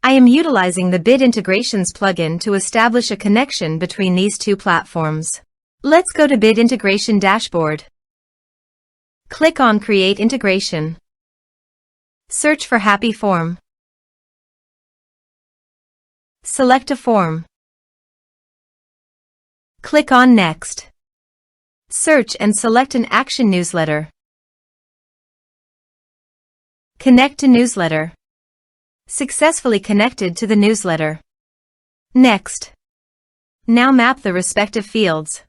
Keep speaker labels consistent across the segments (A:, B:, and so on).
A: I am utilizing the Bid Integrations plugin to establish a connection between these two platforms. Let's go to Bid Integration Dashboard. Click on Create Integration. Search for Happyform. Select a form. Click on Next. Search and select an action newsletter. Connect to newsletter. Successfully connected to the newsletter. Next. Now map the respective fields.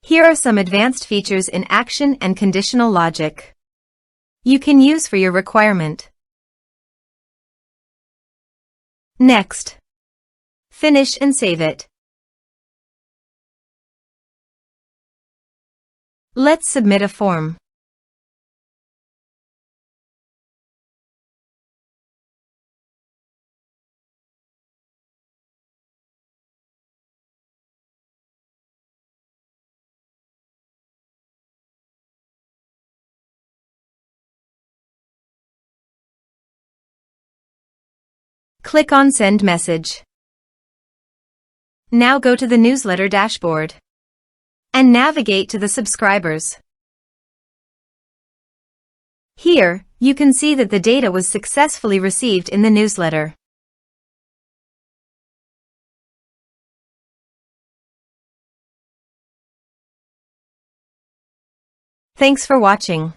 A: Here are some advanced features in action and conditional logic you can use for your requirement. Next. Finish and save it. Let's submit a form. Click on Send Message. Now go to the newsletter dashboard and navigate to the subscribers. Here, you can see that the data was successfully received in the newsletter. Thanks for watching.